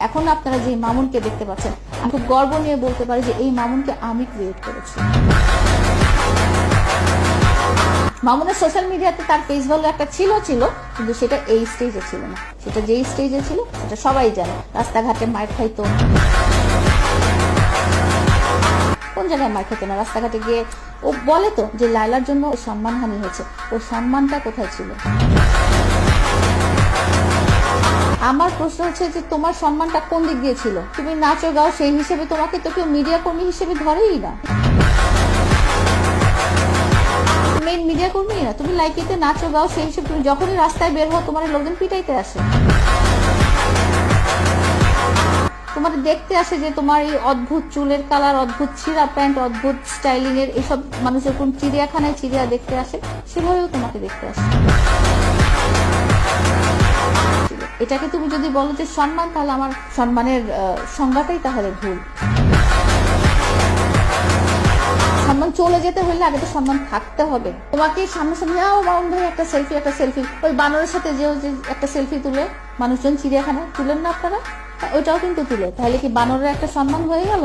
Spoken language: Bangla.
এখন আপনারা যে মামুনকে দেখতে পাচ্ছেন, আমি খুব গর্ব নিয়ে বলতে পারি যে এই মামুনকে আমি ক্রিয়েট করেছি। মামুনের সোশ্যাল মিডিয়াতে তার পেজ ভ্যালু একটা ছিল কিন্তু সেটা এই স্টেজে ছিল না। সেটা যেই স্টেজে ছিল সেটা সবাই জানে। রাস্তাঘাটে মার খাইতো, কোন জায়গায় মার খেতো না, রাস্তাঘাটে গিয়ে ও বলে তো যে লায়লার জন্য সম্মানহানি হয়েছে। ওর সম্মানটা কোথায় ছিল? আমার প্রশ্ন হচ্ছে যে তোমার সম্মানটা কোন দিক দিয়ে ছিল? তুমি নাচো গাও, সেই হিসেবে তোমাকে তো কেউ মিডিয়া কর্মী হিসেবে ধরেই না। মেইন মিডিয়া কর্মী না, তুমি লাইকিতে নাচো গাও, সেই হিসেবে তুমি যখনই রাস্তায় বের হও তোমার লোকজন পিটাইতে আসে, তোমার দেখতে আসে যে তোমার এই অদ্ভুত চুলের কালার, অদ্ভুত ছিঁড়া প্যান্ট, অদ্ভুত স্টাইলিং এর এইসব মানুষ যখন চিড়িয়াখানায় চিড়িয়া দেখতে আসে সেভাবেও তোমাকে দেখতে আসে। এটাকে তুমি যদি বলো যে সম্মান, তাহলে আমার সম্মানের সংজ্ঞাটাই তাহলে ভুল। সম্মান চলে যেতে হলে আগে তো সম্মান থাকতে হবে। তোমাকে সামনাসামনি মামুন ভাই একটা সেলফি, ওই বানরের সাথে যে একটা সেলফি তুলে মানুষজন চিড়িয়াখানায় তুলেন না আপনারা, ওইটাও কিন্তু তুলে, তাহলে কি বানরের একটা সম্মান হয়ে গেল?